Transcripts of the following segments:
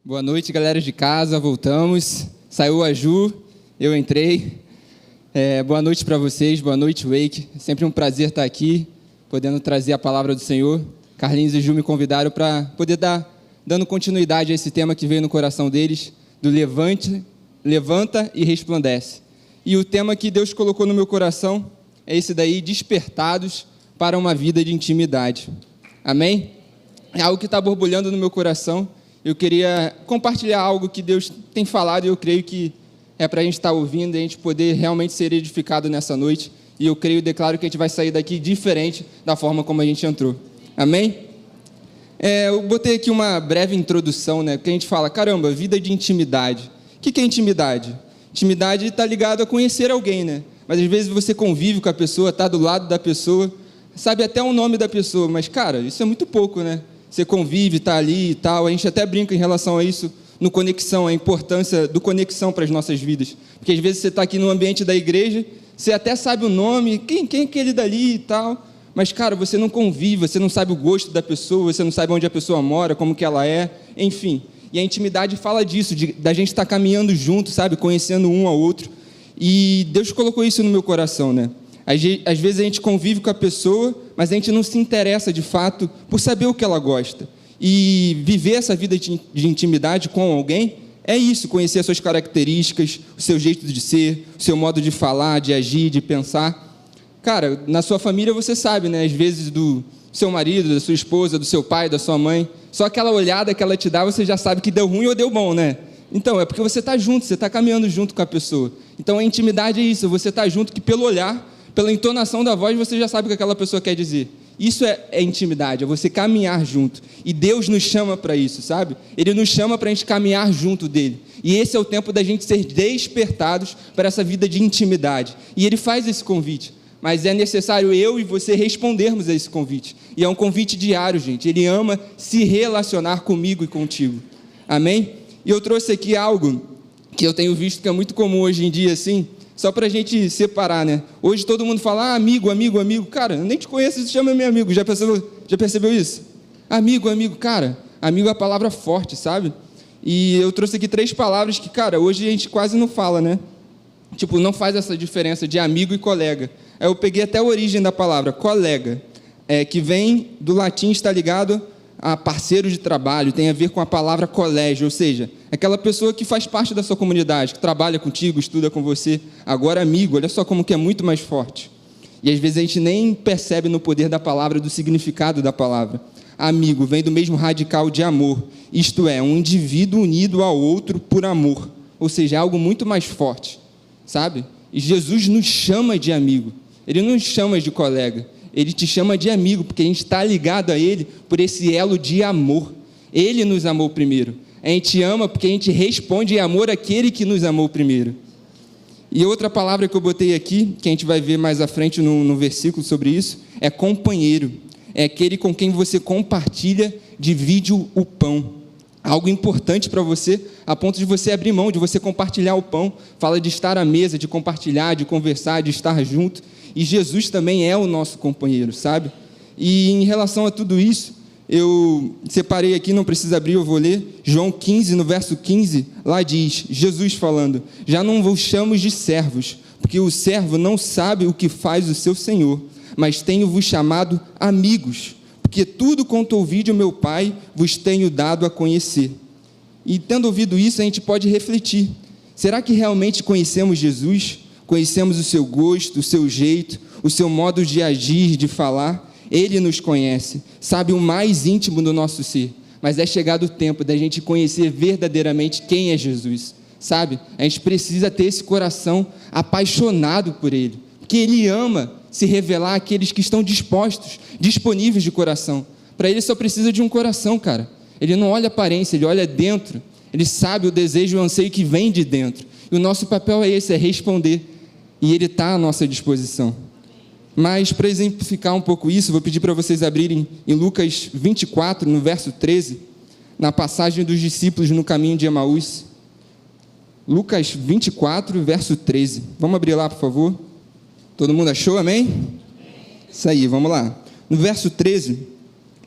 Boa noite, galera de casa, voltamos. Saiu a Ju, eu entrei. Boa noite para vocês, boa noite, Wake. É sempre um prazer estar aqui, podendo trazer a palavra do Senhor. Carlinhos e Ju me convidaram para poder dando continuidade a esse tema que veio no coração deles, do levanta e resplandece. E o tema que Deus colocou no meu coração é esse daí, despertados para uma vida de intimidade. Amém? É algo que está borbulhando no meu coração. Eu queria compartilhar algo que Deus tem falado e eu creio que é para a gente estar ouvindo e a gente poder realmente ser edificado nessa noite. E eu creio e declaro que a gente vai sair daqui diferente da forma como a gente entrou. Amém? Eu botei aqui uma breve introdução, né? Porque a gente fala, caramba, vida de intimidade. O que é intimidade? Intimidade está ligado a conhecer alguém, né? Mas às vezes você convive com a pessoa, está do lado da pessoa, sabe até o nome da pessoa, mas, cara, isso é muito pouco, né? Você convive, está ali e tal, a gente até brinca em relação a isso, no conexão, a importância do conexão para as nossas vidas. Porque às vezes você está aqui no ambiente da igreja, você até sabe o nome, quem é aquele dali e tal, mas, cara, você não convive, você não sabe o gosto da pessoa, você não sabe onde a pessoa mora, como que ela é, enfim. E a intimidade fala disso, da gente estar caminhando junto, sabe, conhecendo um ao outro. E Deus colocou isso no meu coração, né? Às vezes a gente convive com a pessoa, mas a gente não se interessa de fato por saber o que ela gosta. E viver essa vida de intimidade com alguém é isso, conhecer as suas características, o seu jeito de ser, o seu modo de falar, de agir, de pensar. Cara, na sua família você sabe, né? Às vezes do seu marido, da sua esposa, do seu pai, da sua mãe, só aquela olhada que ela te dá, você já sabe que deu ruim ou deu bom, né? Então, é porque você está junto, você está caminhando junto com a pessoa. Então, a intimidade é isso, você está junto que pelo olhar, pela entonação da voz, você já sabe o que aquela pessoa quer dizer. Isso é intimidade, é você caminhar junto. E Deus nos chama para isso, sabe? Ele nos chama para a gente caminhar junto dele. E esse é o tempo da gente ser despertados para essa vida de intimidade. E ele faz esse convite. Mas é necessário eu e você respondermos a esse convite. E é um convite diário, gente. Ele ama se relacionar comigo e contigo. Amém? E eu trouxe aqui algo que eu tenho visto que é muito comum hoje em dia, assim, só para a gente separar, né? Hoje todo mundo fala, amigo, amigo, amigo. Cara, eu nem te conheço, você chama meu amigo. Já percebeu isso? Amigo, amigo, cara. Amigo é a palavra forte, sabe? E eu trouxe aqui 3 palavras que, cara, hoje a gente quase não fala, né? Tipo, não faz essa diferença de amigo e colega. Aí eu peguei até a origem da palavra, colega, que vem do latim, está ligado a parceiro de trabalho, tem a ver com a palavra colégio, ou seja, aquela pessoa que faz parte da sua comunidade, que trabalha contigo, estuda com você. Agora, amigo, olha só como que é muito mais forte. E às vezes a gente nem percebe no poder da palavra, do significado da palavra. Amigo vem do mesmo radical de amor, isto é, um indivíduo unido ao outro por amor, ou seja, é algo muito mais forte, sabe? E Jesus nos chama de amigo, ele não nos chama de colega, ele te chama de amigo, porque a gente está ligado a ele por esse elo de amor. Ele nos amou primeiro. A gente ama porque a gente responde em amor àquele que nos amou primeiro. E outra palavra que eu botei aqui, que a gente vai ver mais à frente no versículo sobre isso, é companheiro. É aquele com quem você compartilha, divide o pão. Algo importante para você, a ponto de você abrir mão, de você compartilhar o pão. Fala de estar à mesa, de compartilhar, de conversar, de estar junto. E Jesus também é o nosso companheiro, sabe? E em relação a tudo isso, eu separei aqui, não precisa abrir, eu vou ler. João 15, no verso 15, lá diz, Jesus falando, já não vos chamo de servos, porque o servo não sabe o que faz o seu senhor, mas tenho-vos chamado amigos, porque tudo quanto ouvi de meu Pai vos tenho dado a conhecer. E tendo ouvido isso, a gente pode refletir, será que realmente conhecemos Jesus? Conhecemos o seu gosto, o seu jeito, o seu modo de agir, de falar? Ele nos conhece, sabe o mais íntimo do nosso ser, mas é chegado o tempo da gente conhecer verdadeiramente quem é Jesus, sabe? A gente precisa ter esse coração apaixonado por Ele, porque Ele ama se revelar àqueles que estão disponíveis de coração. Para Ele só precisa de um coração, cara. Ele não olha a aparência, Ele olha dentro, Ele sabe o desejo e o anseio que vem de dentro, e o nosso papel é esse, é responder, e Ele está à nossa disposição. Mas, para exemplificar um pouco isso, vou pedir para vocês abrirem em Lucas 24, no verso 13, na passagem dos discípulos no caminho de Emaús. Lucas 24, verso 13. Vamos abrir lá, por favor. Todo mundo achou, amém? Isso aí, vamos lá. No verso 13,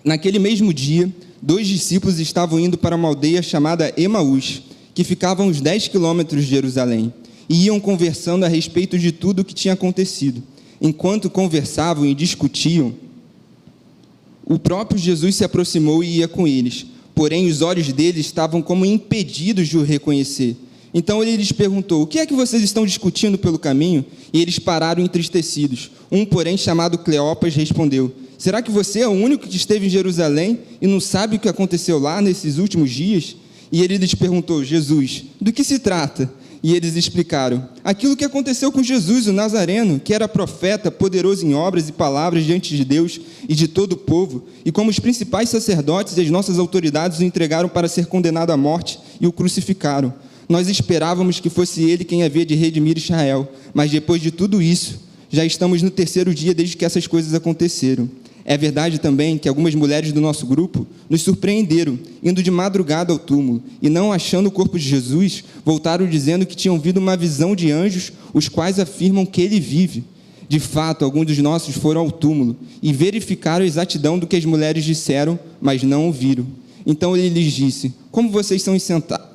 naquele mesmo dia, 2 discípulos estavam indo para uma aldeia chamada Emaús, que ficava a uns 10 quilômetros de Jerusalém, e iam conversando a respeito de tudo o que tinha acontecido. Enquanto conversavam e discutiam, o próprio Jesus se aproximou e ia com eles, porém os olhos deles estavam como impedidos de o reconhecer. Então ele lhes perguntou: o que é que vocês estão discutindo pelo caminho? E eles pararam entristecidos. Um, porém, chamado Cleopas, respondeu: será que você é o único que esteve em Jerusalém e não sabe o que aconteceu lá nesses últimos dias? E ele lhes perguntou: Jesus, do que se trata? E eles explicaram: aquilo que aconteceu com Jesus, o Nazareno, que era profeta, poderoso em obras e palavras diante de Deus e de todo o povo, e como os principais sacerdotes e as nossas autoridades o entregaram para ser condenado à morte e o crucificaram. Nós esperávamos que fosse ele quem havia de redimir Israel, mas depois de tudo isso, já estamos no 3º dia desde que essas coisas aconteceram. É verdade também que algumas mulheres do nosso grupo nos surpreenderam, indo de madrugada ao túmulo, e não achando o corpo de Jesus, voltaram dizendo que tinham visto uma visão de anjos, os quais afirmam que ele vive. De fato, alguns dos nossos foram ao túmulo e verificaram a exatidão do que as mulheres disseram, mas não ouviram. Então ele lhes disse: como vocês são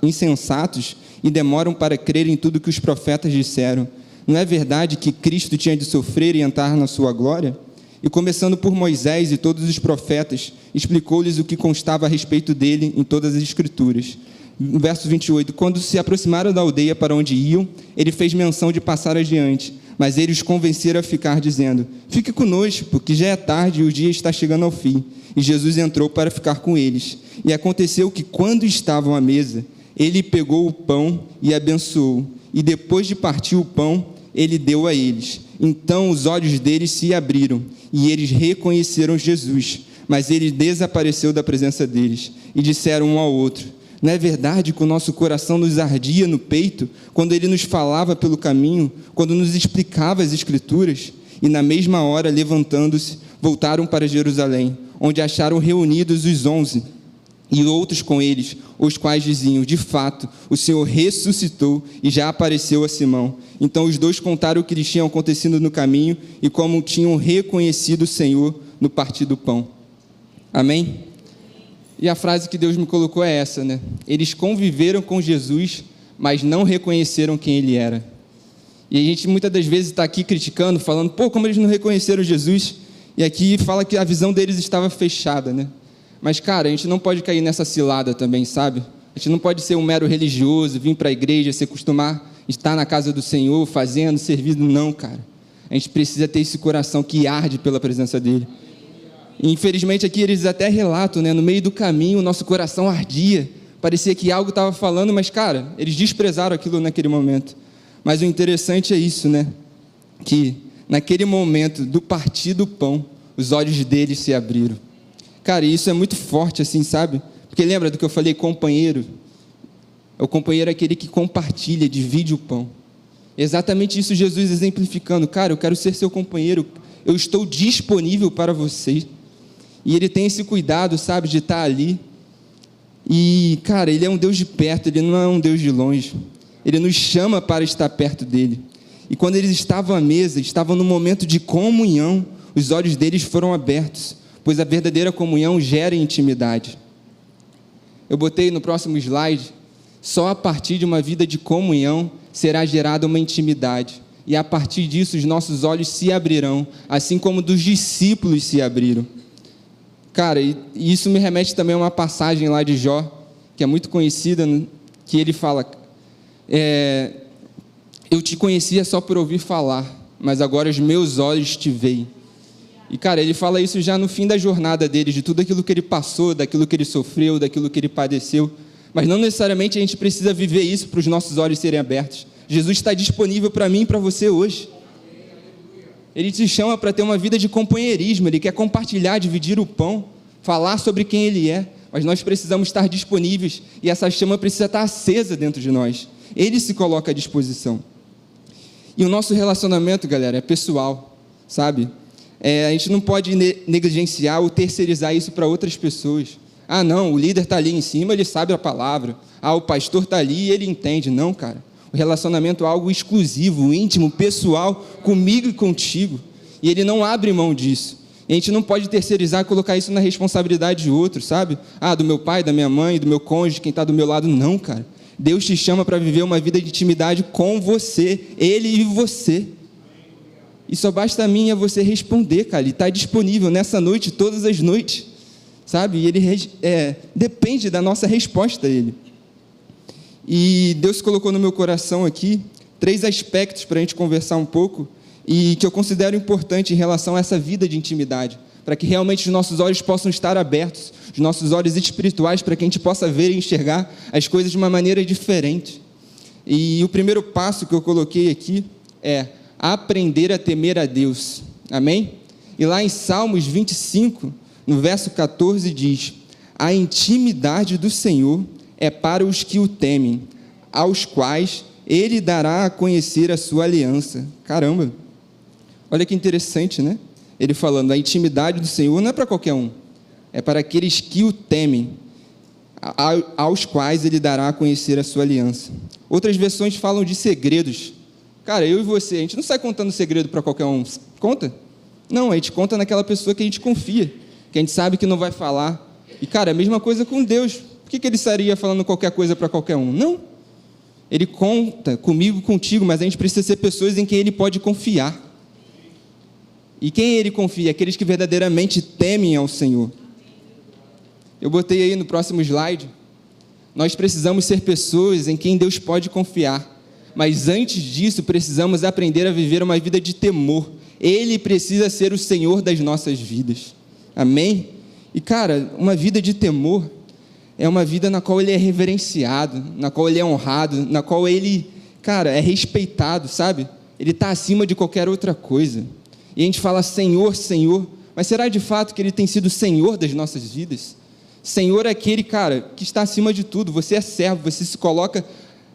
insensatos e demoram para crer em tudo que os profetas disseram? Não é verdade que Cristo tinha de sofrer e entrar na sua glória? E começando por Moisés e todos os profetas, explicou-lhes o que constava a respeito dele em todas as Escrituras. No verso 28, quando se aproximaram da aldeia para onde iam, ele fez menção de passar adiante, mas eles os convenceram a ficar, dizendo: fique conosco, porque já é tarde e o dia está chegando ao fim. E Jesus entrou para ficar com eles. E aconteceu que, quando estavam à mesa, ele pegou o pão e abençoou, e depois de partir o pão, ele deu a eles. Então os olhos deles se abriram, e eles reconheceram Jesus, mas ele desapareceu da presença deles, e disseram um ao outro: não é verdade que o nosso coração nos ardia no peito, quando ele nos falava pelo caminho, quando nos explicava as Escrituras? E na mesma hora, levantando-se, voltaram para Jerusalém, onde acharam reunidos os 11, e outros com eles, os quais diziam: de fato, o Senhor ressuscitou e já apareceu a Simão. Então os dois contaram o que lhes tinha acontecido no caminho e como tinham reconhecido o Senhor no partir do pão. Amém? E a frase que Deus me colocou é essa, né? Eles conviveram com Jesus, mas não reconheceram quem ele era. E a gente muitas das vezes está aqui criticando, falando: pô, como eles não reconheceram Jesus? E aqui fala que a visão deles estava fechada, né? Mas, cara, a gente não pode cair nessa cilada também, sabe? A gente não pode ser um mero religioso, vir para a igreja, se acostumar, estar na casa do Senhor, fazendo, servindo. Não, cara. A gente precisa ter esse coração que arde pela presença dele. E, infelizmente, aqui eles até relatam, né? No meio do caminho, o nosso coração ardia. Parecia que algo estava falando, mas, cara, eles desprezaram aquilo naquele momento. Mas o interessante é isso, né? Que naquele momento do partir do pão, os olhos deles se abriram. Cara, isso é muito forte assim, sabe? Porque lembra do que eu falei, companheiro? O companheiro é aquele que compartilha, divide o pão. Exatamente isso Jesus exemplificando. Cara, eu quero ser seu companheiro, eu estou disponível para você. E ele tem esse cuidado, sabe, de estar ali. E, cara, ele é um Deus de perto, ele não é um Deus de longe. Ele nos chama para estar perto dele. E quando eles estavam à mesa, estavam num momento de comunhão, os olhos deles foram abertos, pois a verdadeira comunhão gera intimidade. Eu botei no próximo slide: só a partir de uma vida de comunhão será gerada uma intimidade, e a partir disso os nossos olhos se abrirão, assim como dos discípulos se abriram. Cara, e isso me remete também a uma passagem lá de Jó, que é muito conhecida, que ele fala: eu te conhecia só por ouvir falar, mas agora os meus olhos te veem. E, cara, ele fala isso já no fim da jornada dele, de tudo aquilo que ele passou, daquilo que ele sofreu, daquilo que ele padeceu. Mas não necessariamente a gente precisa viver isso para os nossos olhos serem abertos. Jesus está disponível para mim e para você hoje. Ele te chama para ter uma vida de companheirismo, ele quer compartilhar, dividir o pão, falar sobre quem ele é. Mas nós precisamos estar disponíveis e essa chama precisa estar acesa dentro de nós. Ele se coloca à disposição. E o nosso relacionamento, galera, é pessoal, sabe? A gente não pode negligenciar ou terceirizar isso para outras pessoas. Ah, não, o líder está ali em cima, ele sabe a palavra. Ah, o pastor está ali e ele entende. Não, cara. O relacionamento é algo exclusivo, íntimo, pessoal, comigo e contigo. E ele não abre mão disso. E a gente não pode terceirizar e colocar isso na responsabilidade de outro, sabe? Do meu pai, da minha mãe, do meu cônjuge, quem está do meu lado. Não, cara. Deus te chama para viver uma vida de intimidade com você, Ele e você. E só basta a mim e a você responder, cara. Ele está disponível nessa noite, todas as noites, sabe? E Ele depende da nossa resposta a Ele. E Deus colocou no meu coração aqui 3 aspectos para a gente conversar um pouco e que eu considero importante em relação a essa vida de intimidade, para que realmente os nossos olhos possam estar abertos, os nossos olhos espirituais, para que a gente possa ver e enxergar as coisas de uma maneira diferente. E o primeiro passo que eu coloquei aqui é aprender a temer a Deus, amém? E lá em Salmos 25, no verso 14, diz: a intimidade do Senhor é para os que o temem, aos quais Ele dará a conhecer a sua aliança. Caramba, olha que interessante, né? Ele falando, a intimidade do Senhor não é para qualquer um, é para aqueles que o temem, aos quais Ele dará a conhecer a sua aliança. Outras versões falam de segredos. Cara, eu e você, a gente não sai contando segredo para qualquer um, conta? Não, a gente conta naquela pessoa que a gente confia, que a gente sabe que não vai falar. E, cara, é a mesma coisa com Deus. Por que Ele estaria falando qualquer coisa para qualquer um? Não. Ele conta comigo, contigo, mas a gente precisa ser pessoas em quem Ele pode confiar. E quem Ele confia? Aqueles que verdadeiramente temem ao Senhor. Eu botei aí no próximo slide. Nós precisamos ser pessoas em quem Deus pode confiar. Mas antes disso, precisamos aprender a viver uma vida de temor. Ele precisa ser o Senhor das nossas vidas. Amém? E, cara, uma vida de temor é uma vida na qual Ele é reverenciado, na qual Ele é honrado, na qual Ele, cara, é respeitado, sabe? Ele está acima de qualquer outra coisa. E a gente fala Senhor, Senhor, mas será de fato que Ele tem sido o Senhor das nossas vidas? Senhor é aquele, cara, que está acima de tudo. Você é servo, você se coloca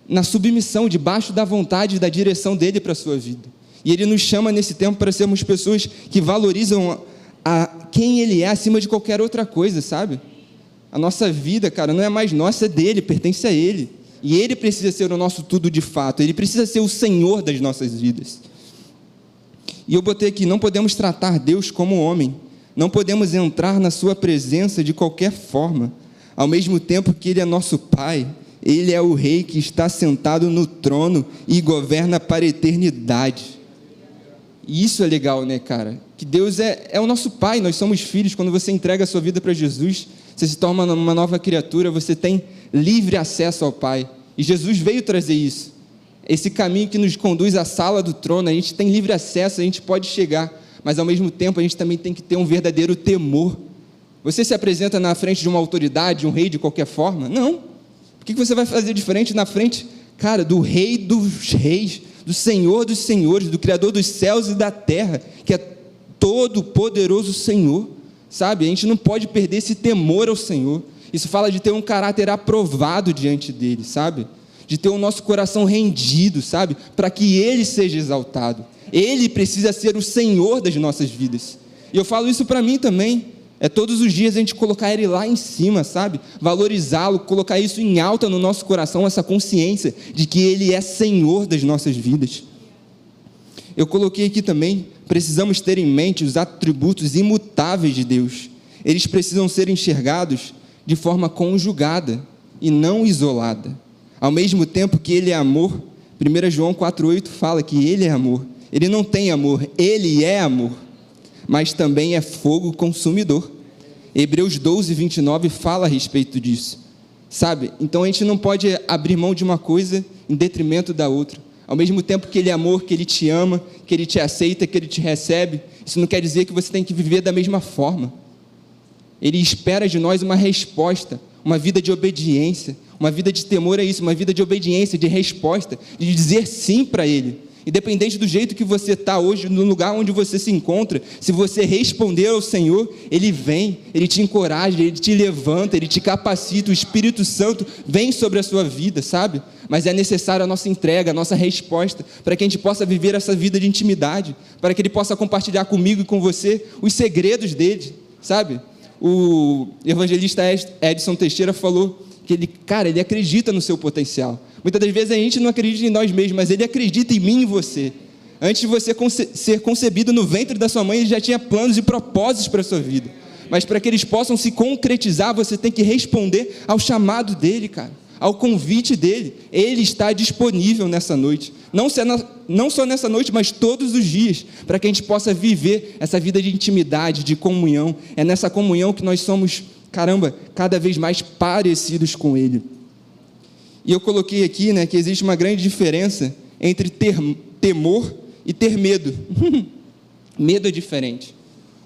na submissão, debaixo da vontade e da direção dEle para a sua vida. E Ele nos chama nesse tempo para sermos pessoas que valorizam quem Ele é acima de qualquer outra coisa, sabe? A nossa vida, cara, não é mais nossa, é dEle, pertence a Ele. E Ele precisa ser o nosso tudo de fato, Ele precisa ser o Senhor das nossas vidas. E eu botei aqui, não podemos tratar Deus como homem, não podemos entrar na sua presença de qualquer forma, ao mesmo tempo que Ele é nosso Pai. Ele é o Rei que está sentado no trono e governa para a eternidade. E isso é legal, né, cara? Que Deus é o nosso Pai, nós somos filhos. Quando você entrega a sua vida para Jesus, você se torna uma nova criatura, você tem livre acesso ao Pai. E Jesus veio trazer isso. Esse caminho que nos conduz à sala do trono, a gente tem livre acesso, a gente pode chegar, mas ao mesmo tempo a gente também tem que ter um verdadeiro temor. Você se apresenta na frente de uma autoridade, de um rei de qualquer forma? Não. O que você vai fazer diferente na frente, cara, do Rei dos Reis, do Senhor dos Senhores, do Criador dos céus e da terra, que é todo poderoso Senhor, sabe? A gente não pode perder esse temor ao Senhor. Isso fala de ter um caráter aprovado diante dele, sabe? De ter o nosso coração rendido, sabe? Para que Ele seja exaltado. Ele precisa ser o Senhor das nossas vidas. E eu falo isso para mim também. É todos os dias a gente colocar Ele lá em cima, sabe? Valorizá-lo, colocar isso em alta no nosso coração, essa consciência de que Ele é Senhor das nossas vidas. Eu coloquei aqui também, precisamos ter em mente os atributos imutáveis de Deus. Eles precisam ser enxergados de forma conjugada e não isolada. Ao mesmo tempo que Ele é amor, 1 João 4,8 fala que Ele é amor. Ele não tem amor, Ele é amor, mas também é fogo consumidor. Hebreus 12:29 fala a respeito disso, sabe? Então a gente não pode abrir mão de uma coisa em detrimento da outra. Ao mesmo tempo que Ele é amor, que Ele te ama, que Ele te aceita, que Ele te recebe, isso não quer dizer que você tem que viver da mesma forma. Ele espera de nós uma resposta, uma vida de obediência, uma vida de temor a isso, uma vida de obediência, de resposta, de dizer sim para Ele. Independente do jeito que você está hoje, no lugar onde você se encontra, se você responder ao Senhor, Ele vem, Ele te encoraja, Ele te levanta, Ele te capacita, o Espírito Santo vem sobre a sua vida, sabe? Mas é necessária a nossa entrega, a nossa resposta, para que a gente possa viver essa vida de intimidade, para que Ele possa compartilhar comigo e com você os segredos dele, sabe? O evangelista Edson Teixeira falou que ele acredita no seu potencial. Muitas das vezes a gente não acredita em nós mesmos, mas Ele acredita em mim e em você. Antes de você ser concebido no ventre da sua mãe, Ele já tinha planos e propósitos para a sua vida. Mas para que eles possam se concretizar, você tem que responder ao chamado dEle, cara, ao convite dEle. Ele está disponível nessa noite, não só nessa noite, mas todos os dias, para que a gente possa viver essa vida de intimidade, de comunhão. É nessa comunhão que nós somos, cada vez mais parecidos com Ele. E eu coloquei aqui, né, que existe uma grande diferença entre ter temor e ter medo. Medo é diferente.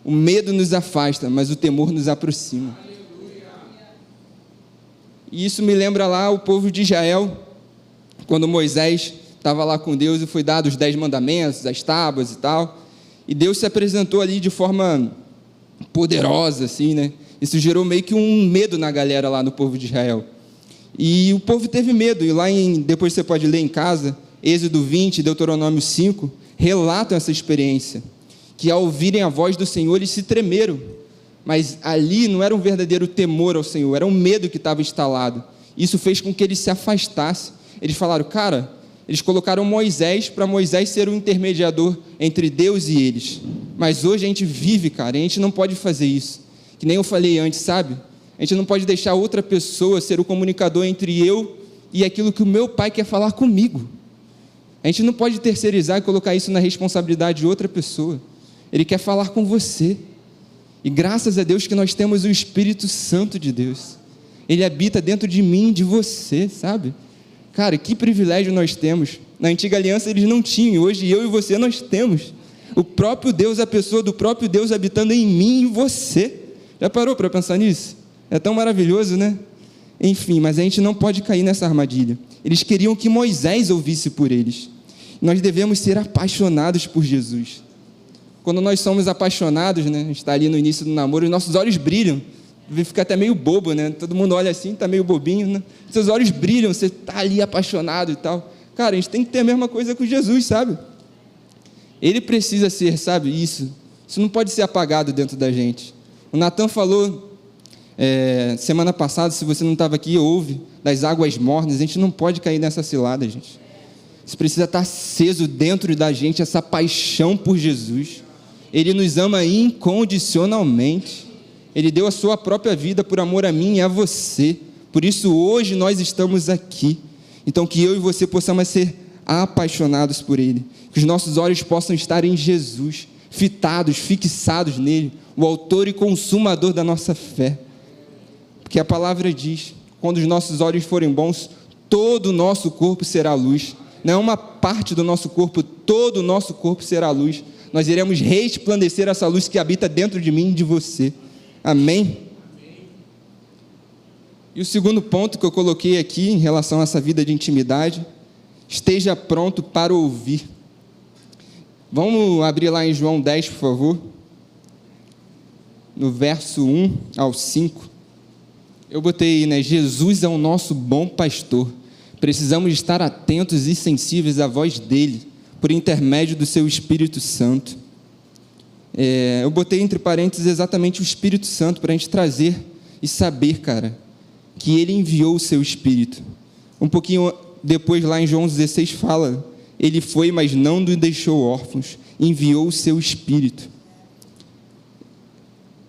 O medo nos afasta, mas o temor nos aproxima. E isso me lembra lá o povo de Israel, quando Moisés estava lá com Deus e foi dado os 10 mandamentos, as tábuas e tal. E Deus se apresentou ali de forma poderosa, assim, né? Isso gerou meio que um medo na galera lá no povo de Israel. E o povo teve medo. E lá, depois você pode ler em casa, Êxodo 20, Deuteronômio 5, relatam essa experiência. Que ao ouvirem a voz do Senhor, eles se tremeram. Mas ali não era um verdadeiro temor ao Senhor, era um medo que estava instalado. Isso fez com que eles se afastassem. Eles falaram, eles colocaram Moisés para Moisés ser o intermediador entre Deus e eles. Mas hoje a gente vive, a gente não pode fazer isso. Que nem eu falei antes, sabe? A gente não pode deixar outra pessoa ser o comunicador entre eu e aquilo que o meu pai quer falar comigo. A gente não pode terceirizar e colocar isso na responsabilidade de outra pessoa. Ele quer falar com você. E graças a Deus que nós temos o Espírito Santo de Deus. Ele habita dentro de mim, de você, sabe? Que privilégio nós temos. Na antiga aliança eles não tinham, e hoje eu e você nós temos. O próprio Deus, a pessoa do próprio Deus habitando em mim e você. Já parou para pensar nisso? É tão maravilhoso, né? Enfim, mas a gente não pode cair nessa armadilha. Eles queriam que Moisés ouvisse por eles. Nós devemos ser apaixonados por Jesus. Quando nós somos apaixonados, né, a gente está ali no início do namoro, os nossos olhos brilham, fica até meio bobo, né? Todo mundo olha assim, está meio bobinho, né? Seus olhos brilham, você está ali apaixonado e tal. A gente tem que ter a mesma coisa com Jesus, sabe? Ele precisa ser, sabe, isso não pode ser apagado dentro da gente. O Natan falou, semana passada, se você não estava aqui, ouve, das águas mornas. A gente não pode cair nessa cilada, gente. Isso precisa estar aceso dentro da gente, essa paixão por Jesus. Ele nos ama incondicionalmente. Ele deu a sua própria vida por amor a mim e a você. Por isso hoje nós estamos aqui. Então que eu e você possamos ser apaixonados por Ele. Que os nossos olhos possam estar em Jesus, fitados, fixados nele, o autor e consumador da nossa fé. Porque a palavra diz, quando os nossos olhos forem bons, todo o nosso corpo será luz. Não é uma parte do nosso corpo, todo o nosso corpo será luz. Nós iremos resplandecer essa luz que habita dentro de mim e de você. Amém? E o segundo ponto que eu coloquei aqui em relação a essa vida de intimidade, esteja pronto para ouvir. Vamos abrir lá em João 10, por favor. No verso 1 ao 5. Eu botei, né? Jesus é o nosso bom pastor. Precisamos estar atentos e sensíveis à voz dele, por intermédio do seu Espírito Santo. Eu botei entre parênteses exatamente o Espírito Santo, para a gente trazer e saber, que ele enviou o seu Espírito. Um pouquinho depois, lá em João 16, fala, ele foi, mas não nos deixou órfãos, enviou o seu Espírito.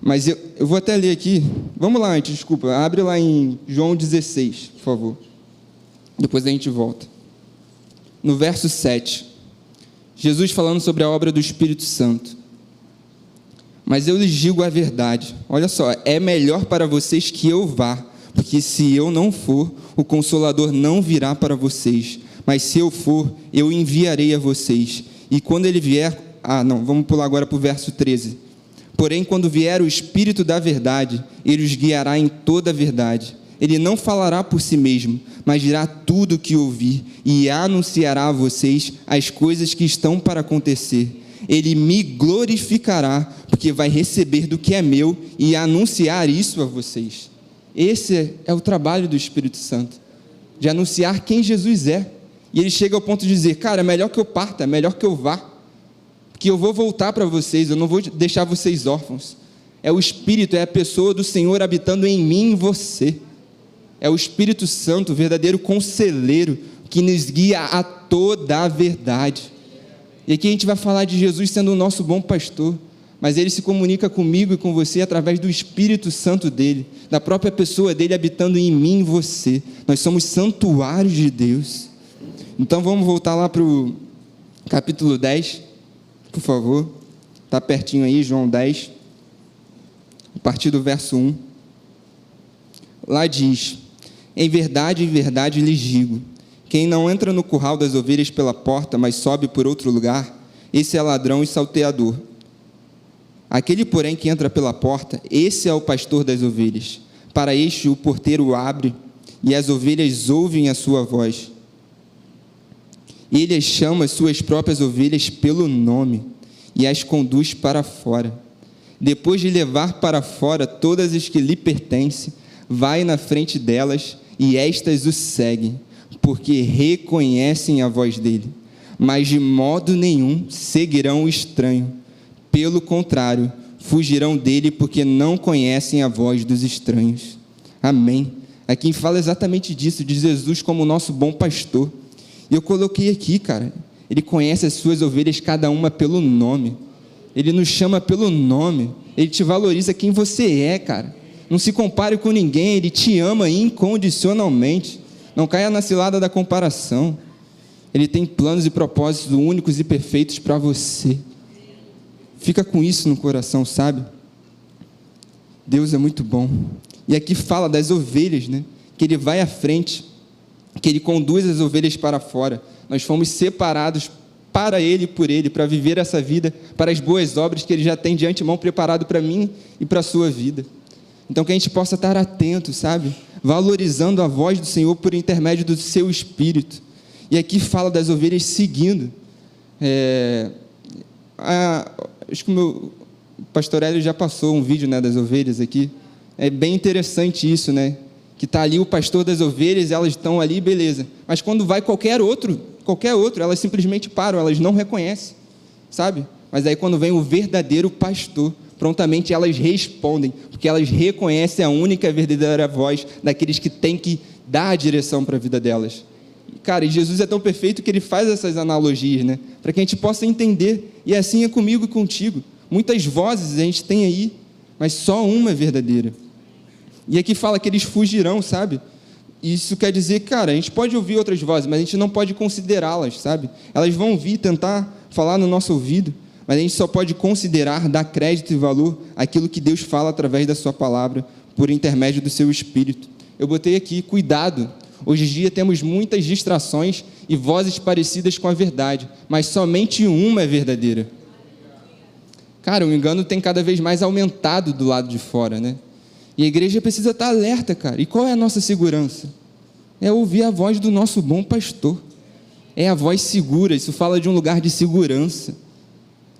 Mas eu vou até ler aqui, vamos lá antes, desculpa, abre lá em João 16, por favor. Depois a gente volta. No verso 7, Jesus falando sobre a obra do Espírito Santo. Mas eu lhes digo a verdade, olha só, é melhor para vocês que eu vá, porque se eu não for, o Consolador não virá para vocês, mas se eu for, eu enviarei a vocês. E quando ele vier, vamos pular agora para o verso 13. Porém, quando vier o Espírito da verdade, ele os guiará em toda a verdade. Ele não falará por si mesmo, mas dirá tudo o que ouvir e anunciará a vocês as coisas que estão para acontecer. Ele me glorificará, porque vai receber do que é meu e anunciar isso a vocês. Esse é o trabalho do Espírito Santo, de anunciar quem Jesus é. E ele chega ao ponto de dizer, é melhor que eu parta, é melhor que eu vá, porque eu vou voltar para vocês, eu não vou deixar vocês órfãos. É o Espírito, é a pessoa do Senhor habitando em mim e em você. É o Espírito Santo, o verdadeiro conselheiro, que nos guia a toda a verdade. E aqui a gente vai falar de Jesus sendo o nosso bom pastor, mas ele se comunica comigo e com você através do Espírito Santo dele, da própria pessoa dele habitando em mim e em você. Nós somos santuários de Deus. Então vamos voltar lá para o capítulo 10, por favor. Está pertinho aí, João 10, a partir do verso 1. Lá diz: em verdade lhes digo, quem não entra no curral das ovelhas pela porta, mas sobe por outro lugar, esse é ladrão e salteador. Aquele, porém, que entra pela porta, esse é o pastor das ovelhas. Para este o porteiro abre, e as ovelhas ouvem a sua voz. Ele as chama as suas próprias ovelhas pelo nome, e as conduz para fora. Depois de levar para fora todas as que lhe pertencem, vai na frente delas, e estas o seguem, porque reconhecem a voz dele. Mas de modo nenhum seguirão o estranho. Pelo contrário, fugirão dele, porque não conhecem a voz dos estranhos. Amém. Aqui fala exatamente disso, de Jesus como nosso bom pastor. E eu coloquei aqui, cara, ele conhece as suas ovelhas, cada uma pelo nome. Ele nos chama pelo nome. Ele te valoriza quem você é, cara. Não se compare com ninguém, ele te ama incondicionalmente. Não caia na cilada da comparação. Ele tem planos e propósitos únicos e perfeitos para você. Fica com isso no coração, sabe? Deus é muito bom. E aqui fala das ovelhas, né? Que ele vai à frente, que ele conduz as ovelhas para fora. Nós fomos separados para ele e por ele, para viver essa vida, para as boas obras que ele já tem de antemão preparado para mim e para a sua vida. Então que a gente possa estar atento, sabe? Valorizando a voz do Senhor por intermédio do seu Espírito. E aqui fala das ovelhas seguindo. Acho que o pastor Hélio já passou um vídeo, né, das ovelhas aqui. É bem interessante isso, né? Que está ali o pastor das ovelhas, elas estão ali, beleza. Mas quando vai qualquer outro, elas simplesmente param, elas não reconhecem, sabe? Mas aí quando vem o verdadeiro pastor, prontamente elas respondem, porque elas reconhecem a única e verdadeira voz daqueles que têm que dar a direção para a vida delas. Cara, e Jesus é tão perfeito que ele faz essas analogias, né? Para que a gente possa entender. E assim é comigo e contigo. Muitas vozes a gente tem aí, mas só uma é verdadeira. E aqui fala que eles fugirão, sabe? Isso quer dizer, cara, a gente pode ouvir outras vozes, mas a gente não pode considerá-las, sabe? Elas vão vir tentar falar no nosso ouvido, mas a gente só pode considerar, dar crédito e valor àquilo que Deus fala através da sua palavra, por intermédio do seu Espírito. Eu botei aqui, cuidado. Hoje em dia temos muitas distrações e vozes parecidas com a verdade, mas somente uma é verdadeira. Cara, o engano tem cada vez mais aumentado do lado de fora, né? E a igreja precisa estar alerta, cara. E qual é a nossa segurança? É ouvir a voz do nosso bom pastor. É a voz segura, isso fala de um lugar de segurança.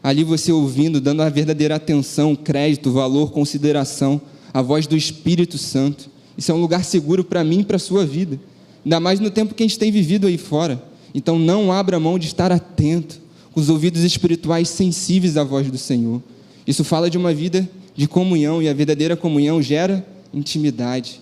Ali você ouvindo, dando a verdadeira atenção, crédito, valor, consideração, a voz do Espírito Santo. Isso é um lugar seguro para mim e para a sua vida. Ainda mais no tempo que a gente tem vivido aí fora. Então não abra mão de estar atento, com os ouvidos espirituais sensíveis à voz do Senhor. Isso fala de uma vida de comunhão, e a verdadeira comunhão gera intimidade.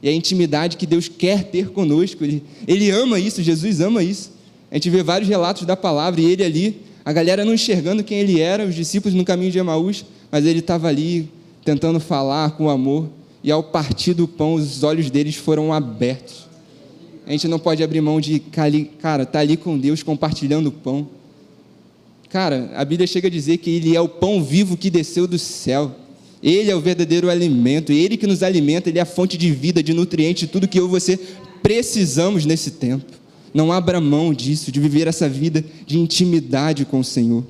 E é a intimidade que Deus quer ter conosco. Ele ama isso, Jesus ama isso. A gente vê vários relatos da palavra, e ele ali, a galera não enxergando quem ele era, os discípulos no caminho de Emaús, mas ele estava ali tentando falar com amor, e ao partir do pão, os olhos deles foram abertos. A gente não pode abrir mão de, cara, estar ali com Deus, compartilhando o pão. Cara, a Bíblia chega a dizer que ele é o pão vivo que desceu do céu. Ele é o verdadeiro alimento, ele que nos alimenta, ele é a fonte de vida, de nutrientes, de tudo que eu e você precisamos nesse tempo. Não abra mão disso, de viver essa vida de intimidade com o Senhor.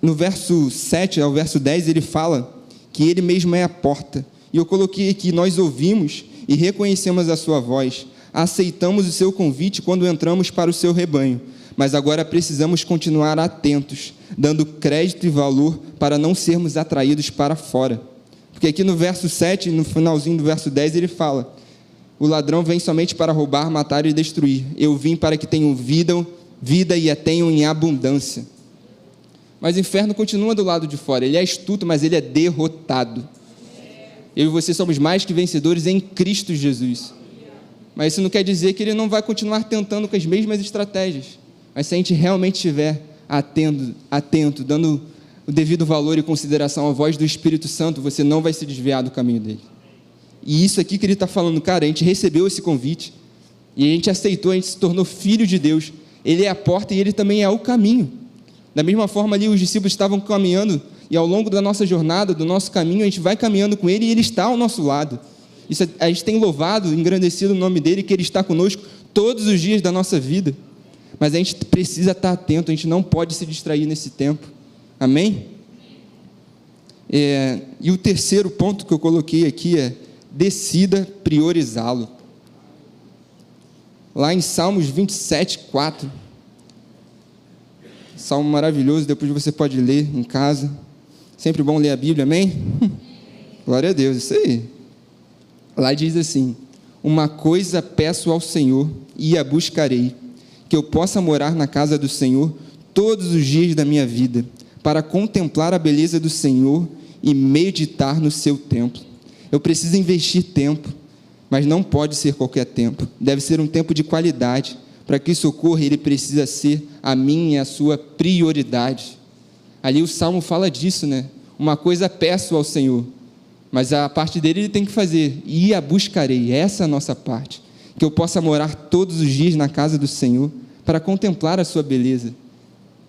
No verso 7 ao verso 10, ele fala que ele mesmo é a porta. E eu coloquei aqui, nós ouvimos e reconhecemos a sua voz, aceitamos o seu convite quando entramos para o seu rebanho, mas agora precisamos continuar atentos, dando crédito e valor para não sermos atraídos para fora. Porque aqui no verso 7, no finalzinho do verso 10, ele fala: o ladrão vem somente para roubar, matar e destruir. Eu vim para que tenham vida e a tenham em abundância. Mas o inferno continua do lado de fora. Ele é astuto, mas ele é derrotado. Eu e você somos mais que vencedores em Cristo Jesus. Mas isso não quer dizer que ele não vai continuar tentando com as mesmas estratégias. Mas se a gente realmente estiver atento, dando o devido valor e consideração à voz do Espírito Santo, você não vai se desviar do caminho dele. E isso aqui que ele está falando, cara, a gente recebeu esse convite, e a gente aceitou, a gente se tornou filho de Deus. Ele é a porta e ele também é o caminho. Da mesma forma ali, os discípulos estavam caminhando, e ao longo da nossa jornada, do nosso caminho, a gente vai caminhando com ele e ele está ao nosso lado. Isso, a gente tem louvado, engrandecido o nome dele, que ele está conosco todos os dias da nossa vida. Mas a gente precisa estar atento, a gente não pode se distrair nesse tempo. Amém? E o terceiro ponto que eu coloquei aqui é: decida priorizá-lo. Lá em Salmos 27, 4. Salmo maravilhoso, depois você pode ler em casa. Sempre bom ler a Bíblia, amém? Glória a Deus, isso aí. Lá diz assim: uma coisa peço ao Senhor e a buscarei, que eu possa morar na casa do Senhor todos os dias da minha vida, para contemplar a beleza do Senhor e meditar no seu templo. Eu preciso investir tempo, mas não pode ser qualquer tempo. Deve ser um tempo de qualidade. Para que isso ocorra, ele precisa ser a minha e a sua prioridade. Ali o Salmo fala disso, né? Uma coisa peço ao Senhor, mas a parte dele ele tem que fazer, e a buscarei, essa é a nossa parte, que eu possa morar todos os dias na casa do Senhor, para contemplar a sua beleza,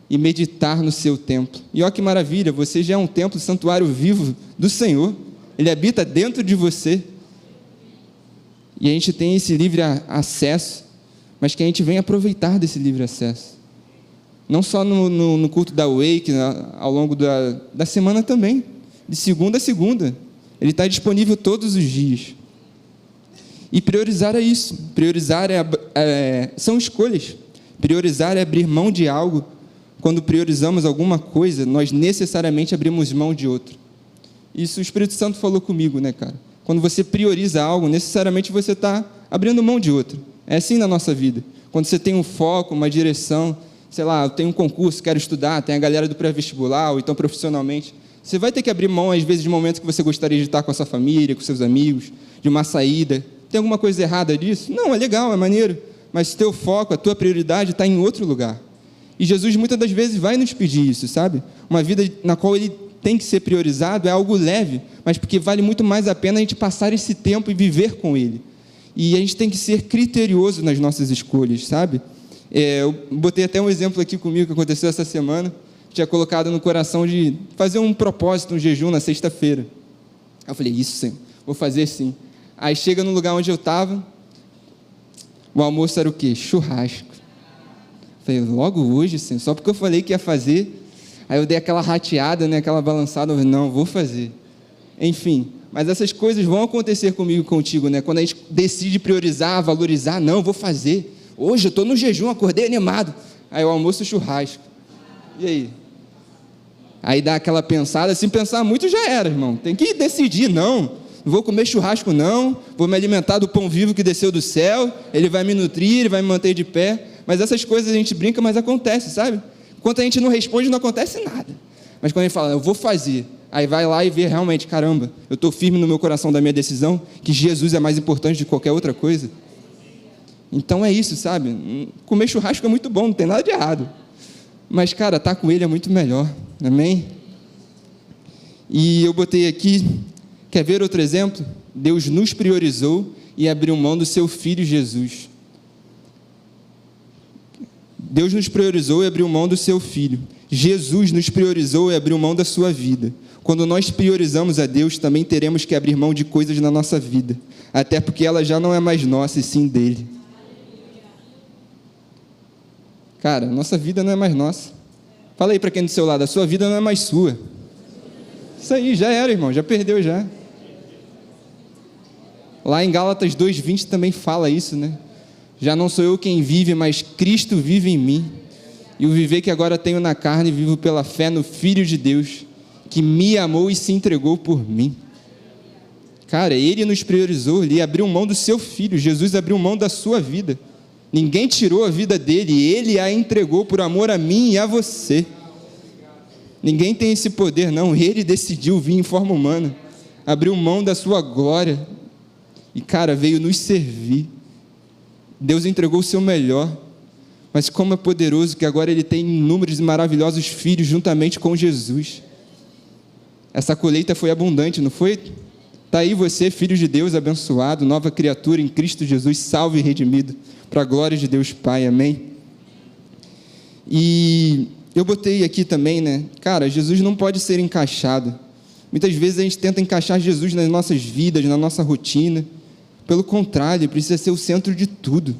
e meditar no seu templo. E olha que maravilha, você já é um templo, santuário vivo do Senhor, ele habita dentro de você, e a gente tem esse livre acesso, mas que a gente venha aproveitar desse livre acesso, não só no culto da Wake, ao longo da semana também, de segunda a segunda, ele está disponível todos os dias. E priorizar é isso, priorizar são escolhas, priorizar é abrir mão de algo. Quando priorizamos alguma coisa, nós necessariamente abrimos mão de outra. Isso o Espírito Santo falou comigo, né, cara? Quando você prioriza algo, necessariamente você está abrindo mão de outra. É assim na nossa vida. Quando você tem um foco, uma direção, sei lá, eu tenho um concurso, quero estudar, tem a galera do pré-vestibular, ou então profissionalmente, você vai ter que abrir mão, às vezes, de momentos que você gostaria de estar com a sua família, com seus amigos, de uma saída. Tem alguma coisa errada disso? Não, é legal, é maneiro, mas o teu foco, a tua prioridade está em outro lugar. E Jesus, muitas das vezes, vai nos pedir isso, sabe? Uma vida na qual ele tem que ser priorizado é algo leve, mas porque vale muito mais a pena a gente passar esse tempo e viver com ele. E a gente tem que ser criterioso nas nossas escolhas, sabe? Eu botei até um exemplo aqui comigo que aconteceu essa semana. Tinha colocado no coração de fazer um propósito, um jejum na sexta-feira. Eu falei, isso sim, vou fazer sim. Aí chega no lugar onde eu estava, o almoço era o quê? Churrasco. Eu falei, logo hoje, sim, só porque eu falei que ia fazer. Aí eu dei aquela rateada, né, aquela balançada, eu falei, não, vou fazer. Enfim, mas essas coisas vão acontecer comigo e contigo, né? Quando a gente decide priorizar, valorizar, não, vou fazer. Hoje eu estou no jejum, acordei animado. Aí o almoço, churrasco. E aí? Aí dá aquela pensada, se pensar muito já era, irmão. Tem que decidir, não vou comer churrasco não, vou me alimentar do pão vivo que desceu do céu, ele vai me nutrir, ele vai me manter de pé. Mas essas coisas a gente brinca, mas acontece, sabe? Enquanto a gente não responde, não acontece nada. Mas quando a gente fala, eu vou fazer, aí vai lá e vê realmente, caramba, eu estou firme no meu coração da minha decisão, que Jesus é mais importante de qualquer outra coisa. Então é isso, sabe? Comer churrasco é muito bom, não tem nada de errado. Mas, cara, estar com ele é muito melhor, amém? E eu botei aqui, quer ver outro exemplo? Deus nos priorizou e abriu mão do seu Filho Jesus. Deus nos priorizou e abriu mão do seu Filho. Jesus nos priorizou e abriu mão da sua vida. Quando nós priorizamos a Deus, também teremos que abrir mão de coisas na nossa vida, até porque ela já não é mais nossa, e sim dele. Cara, nossa vida não é mais nossa. Fala aí para quem do seu lado, a sua vida não é mais sua. Isso aí, já era, irmão, já perdeu já. Lá em Gálatas 2:20 também fala isso, né? Já não sou eu quem vive, mas Cristo vive em mim. E o viver que agora tenho na carne, vivo pela fé no Filho de Deus, que me amou e se entregou por mim. Cara, Ele nos priorizou, Ele abriu mão do seu Filho, Jesus abriu mão da sua vida. Ninguém tirou a vida dele, Ele a entregou por amor a mim e a você. Ninguém tem esse poder, não. Ele decidiu vir em forma humana, abriu mão da sua glória e, cara, veio nos servir. Deus entregou o seu melhor, mas como é poderoso que agora ele tem inúmeros e maravilhosos filhos juntamente com Jesus. Essa colheita foi abundante, não foi? Está aí você, filho de Deus, abençoado, nova criatura em Cristo Jesus, salvo e redimido, para a glória de Deus Pai, amém? E eu botei aqui também, né? Cara, Jesus não pode ser encaixado. Muitas vezes a gente tenta encaixar Jesus nas nossas vidas, na nossa rotina. Pelo contrário, ele precisa ser o centro de tudo.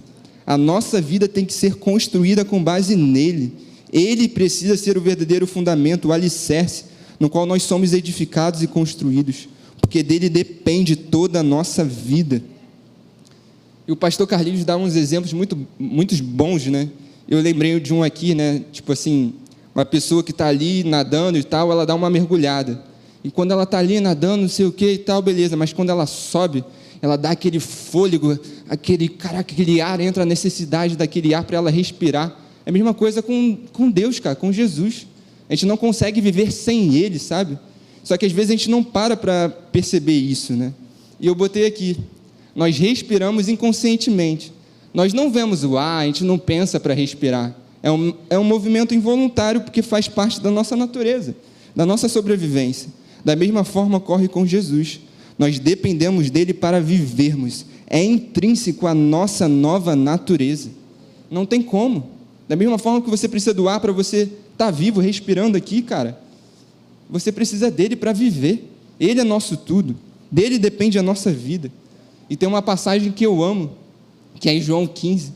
A nossa vida tem que ser construída com base nele. Ele precisa ser o verdadeiro fundamento, o alicerce, no qual nós somos edificados e construídos, porque dele depende toda a nossa vida. E o pastor Carlinhos dá uns exemplos muito bons, né? Eu lembrei de um aqui, né? Tipo assim, uma pessoa que está ali nadando e tal, ela dá uma mergulhada. E quando ela está ali nadando, não sei o que e tal, beleza, mas quando ela sobe, ela dá aquele fôlego, aquele ar, entra a necessidade daquele ar para ela respirar. É a mesma coisa com Deus, cara, com Jesus. A gente não consegue viver sem Ele, sabe? Só que às vezes a gente não para perceber isso, né? E eu botei aqui, nós respiramos inconscientemente. Nós não vemos o ar, a gente não pensa para respirar. É um movimento involuntário porque faz parte da nossa natureza, da nossa sobrevivência. Da mesma forma ocorre com Jesus. Nós dependemos dele para vivermos. É intrínseco à nossa nova natureza. Não tem como. Da mesma forma que você precisa do ar para você estar vivo, respirando aqui, cara, você precisa dele para viver. Ele é nosso tudo. Dele depende a nossa vida. E tem uma passagem que eu amo, que é em João 15,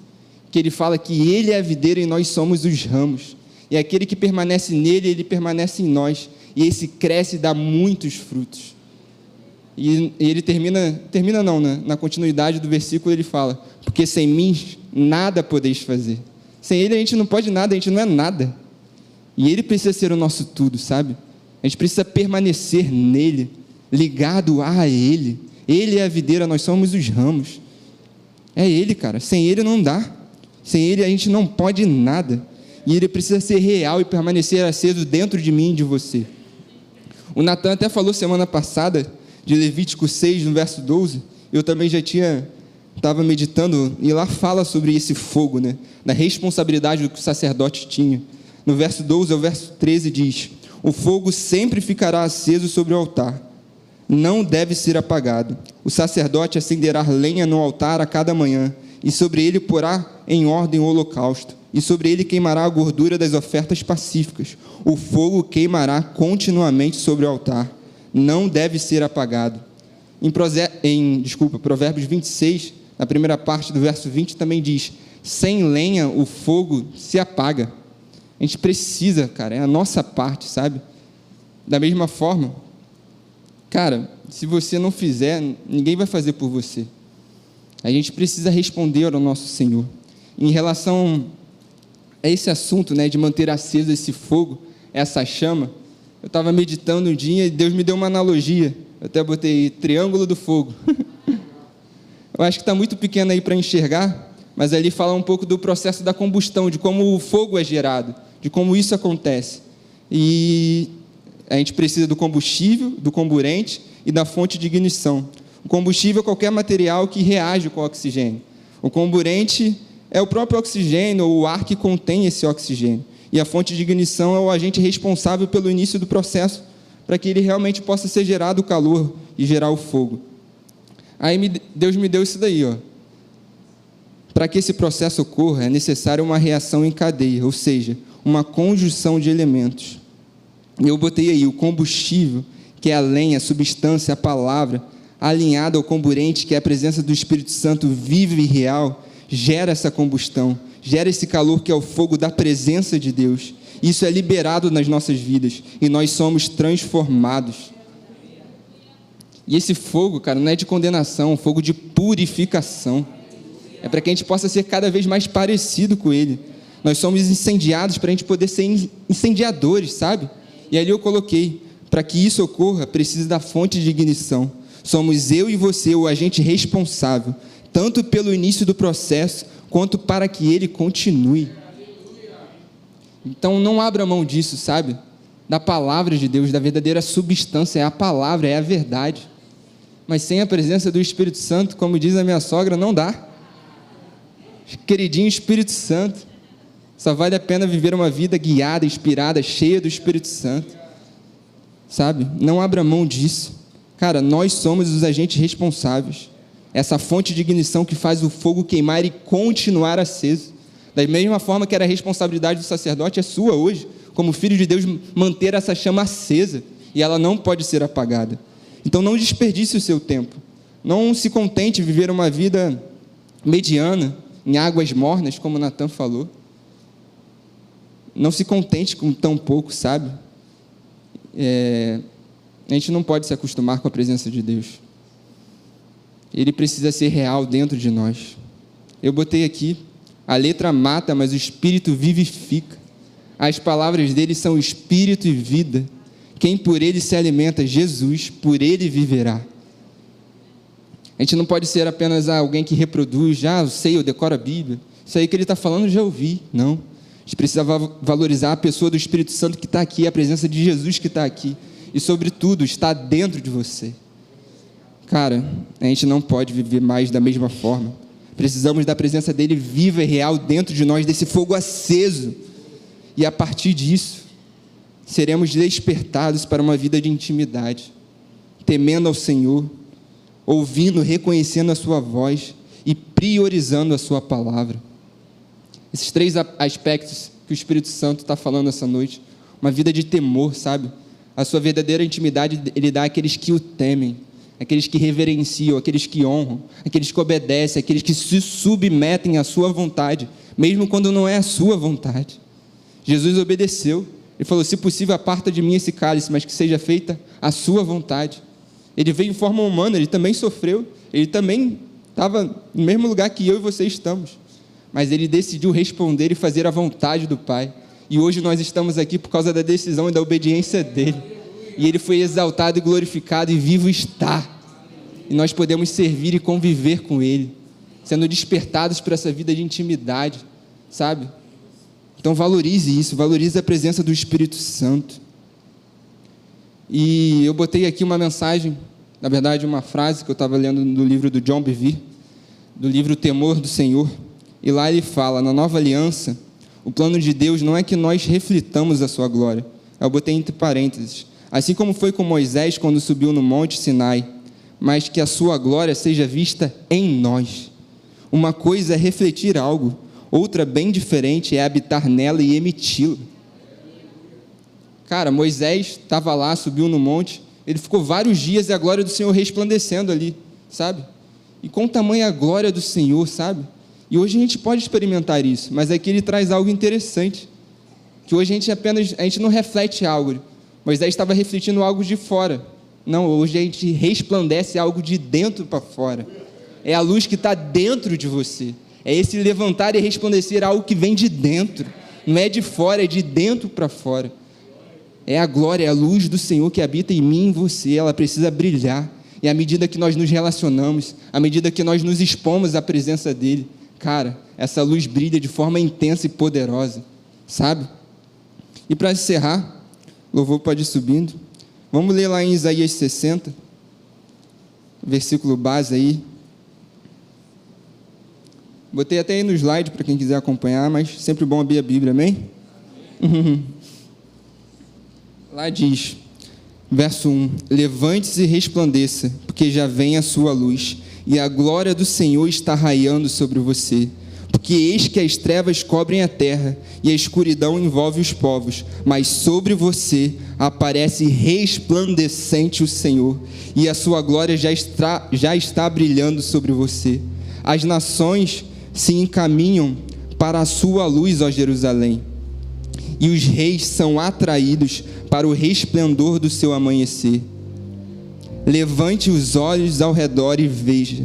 que ele fala que ele é a videira e nós somos os ramos. E aquele que permanece nele, ele permanece em nós. E esse cresce e dá muitos frutos. E ele termina não, né? Na continuidade do versículo ele fala, porque sem mim nada podeis fazer. Sem ele a gente não pode nada, a gente não é nada. E ele precisa ser o nosso tudo, sabe? A gente precisa permanecer nele, ligado a ele. Ele é a videira, nós somos os ramos. É ele, cara, sem ele não dá. Sem ele a gente não pode nada. E ele precisa ser real e permanecer aceso dentro de mim e de você. O Natan até falou semana passada de Levítico 6, no verso 12, eu também já estava meditando, e lá fala sobre esse fogo, né? Da responsabilidade que o sacerdote tinha. No verso 12 ao verso 13 diz, o fogo sempre ficará aceso sobre o altar, não deve ser apagado. O sacerdote acenderá lenha no altar a cada manhã, e sobre ele porá em ordem o holocausto, e sobre ele queimará a gordura das ofertas pacíficas. O fogo queimará continuamente sobre o altar, não deve ser apagado. Provérbios 26, na primeira parte do verso 20, também diz, sem lenha o fogo se apaga. A gente precisa, cara, é a nossa parte, sabe? Da mesma forma, cara, se você não fizer, ninguém vai fazer por você. A gente precisa responder ao nosso Senhor. Em relação a esse assunto, né, de manter aceso esse fogo, essa chama, eu estava meditando um dia e Deus me deu uma analogia. Eu até botei triângulo do fogo. Eu acho que está muito pequeno aí para enxergar, mas ali fala um pouco do processo da combustão, de como o fogo é gerado, de como isso acontece. E a gente precisa do combustível, do comburente e da fonte de ignição. O combustível é qualquer material que reage com o oxigênio. O comburente é o próprio oxigênio, ou o ar que contém esse oxigênio. E a fonte de ignição é o agente responsável pelo início do processo, para que ele realmente possa ser gerado o calor e gerar o fogo. Aí Deus me deu isso daí, ó. Para que esse processo ocorra, é necessária uma reação em cadeia, ou seja, uma conjunção de elementos. E eu botei aí o combustível, que é a lenha, a substância, a palavra, alinhada ao comburente, que é a presença do Espírito Santo vivo e real, gera essa combustão, gera esse calor que é o fogo da presença de Deus. Isso é liberado nas nossas vidas e nós somos transformados. E esse fogo, cara, não é de condenação, é um fogo de purificação. É para que a gente possa ser cada vez mais parecido com Ele. Nós somos incendiados para a gente poder ser incendiadores, sabe? E ali eu coloquei, para que isso ocorra, precisa da fonte de ignição. Somos eu e você o agente responsável, tanto pelo início do processo, quanto para que ele continue. Então não abra mão disso, sabe? Da palavra de Deus, da verdadeira substância, é a palavra, é a verdade. Mas sem a presença do Espírito Santo, como diz a minha sogra, não dá. Queridinho Espírito Santo, Só vale a pena viver uma vida guiada, inspirada, cheia do Espírito Santo. Sabe? Não abra mão disso. Cara, nós somos os agentes responsáveis. Essa fonte de ignição que faz o fogo queimar e continuar aceso. Da mesma forma que era a responsabilidade do sacerdote, é sua hoje, como filho de Deus, manter essa chama acesa. E ela não pode ser apagada. Então não desperdice o seu tempo. Não se contente em viver uma vida mediana, em águas mornas, como Natan falou. Não se contente com tão pouco, sabe? A gente não pode se acostumar com a presença de Deus. Ele precisa ser real dentro de nós. Eu botei aqui, a letra mata, mas o Espírito vivifica. As palavras dele são Espírito e vida. Quem por ele se alimenta, Jesus, por ele viverá. A gente não pode ser apenas alguém que reproduz, eu sei, eu decoro a Bíblia. Isso aí que ele está falando, eu já ouvi. Não. A gente precisa valorizar a pessoa do Espírito Santo que está aqui, a presença de Jesus que está aqui. E, sobretudo, está dentro de você. Cara, a gente não pode viver mais da mesma forma. Precisamos da presença dele viva e real dentro de nós, desse fogo aceso. E, a partir disso, seremos despertados para uma vida de intimidade, temendo ao Senhor, ouvindo, reconhecendo a sua voz e priorizando a sua palavra. Esses 3 aspectos que o Espírito Santo está falando essa noite. Uma vida de temor, sabe? A sua verdadeira intimidade ele dá àqueles que o temem, aqueles que reverenciam, aqueles que honram, aqueles que obedecem, aqueles que se submetem à sua vontade, mesmo quando não é a sua vontade. Jesus obedeceu. Ele falou, se possível, aparta de mim esse cálice, mas que seja feita a sua vontade. Ele veio em forma humana, ele também sofreu, ele também estava no mesmo lugar que eu e você estamos. Mas ele decidiu responder e fazer a vontade do Pai. E hoje nós estamos aqui por causa da decisão e da obediência dele. E ele foi exaltado e glorificado e vivo está. E nós podemos servir e conviver com ele, sendo despertados por essa vida de intimidade, sabe? Então valorize isso, valorize a presença do Espírito Santo. E eu botei aqui uma mensagem, na verdade uma frase que eu estava lendo no livro do John Bevere, do livro O Temor do Senhor. E lá ele fala, na nova aliança, o plano de Deus não é que nós reflitamos a sua glória. Eu botei entre parênteses. Assim como foi com Moisés quando subiu no Monte Sinai, mas que a sua glória seja vista em nós. Uma coisa é refletir algo, outra bem diferente é habitar nela e emiti-lo. Cara, Moisés estava lá, subiu no monte, ele ficou vários dias e a glória do Senhor resplandecendo ali, sabe? E com tamanha glória do Senhor, sabe? E hoje a gente pode experimentar isso, mas aqui ele traz algo interessante, que hoje a gente não reflete algo. Moisés estava refletindo algo de fora. Não, hoje a gente resplandece algo de dentro para fora. É a luz que está dentro de você. É esse levantar e resplandecer algo que vem de dentro. Não é de fora, é de dentro para fora. É a glória, é a luz do Senhor que habita em mim e em você. Ela precisa brilhar. E à medida que nós nos relacionamos, à medida que nós nos expomos à presença dEle, cara, essa luz brilha de forma intensa e poderosa, sabe? E para encerrar, o louvor pode ir subindo. Vamos ler lá em Isaías 60, versículo base aí. Botei até aí no slide para quem quiser acompanhar, mas sempre bom abrir a Bíblia, amém? Lá diz, verso 1: levante-se e resplandeça, porque já vem a sua luz, e a glória do Senhor está raiando sobre você. Porque eis que as trevas cobrem a terra, e a escuridão envolve os povos, mas sobre você aparece resplandecente o Senhor, e a sua glória já está brilhando sobre você. As nações se encaminham para a sua luz, ó Jerusalém, e os reis são atraídos para o resplendor do seu amanhecer. Levante os olhos ao redor e veja,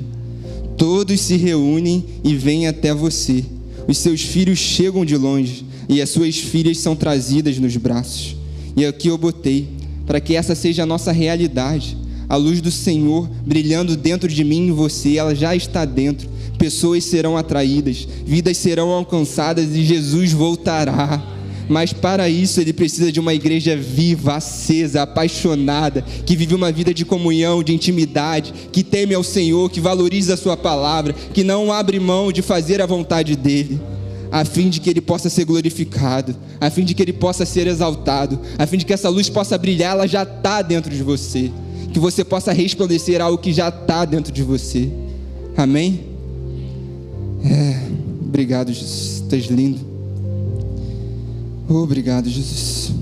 todos se reúnem e vêm até você. Os seus filhos chegam de longe, e as suas filhas são trazidas nos braços. E aqui eu botei, para que essa seja a nossa realidade, a luz do Senhor brilhando dentro de mim e em você. Ela já está dentro. Pessoas serão atraídas, vidas serão alcançadas e Jesus voltará. Mas para isso ele precisa de uma igreja viva, acesa, apaixonada, que vive uma vida de comunhão, de intimidade, que teme ao Senhor, que valoriza a sua palavra, que não abre mão de fazer a vontade dele. a fim de que Ele possa ser glorificado, a fim de que Ele possa ser exaltado, a fim de que essa luz possa brilhar. Ela já está dentro de você, que você possa resplandecer algo que já está dentro de você. Amém? Obrigado, Jesus, tu és lindo. Obrigado, Jesus.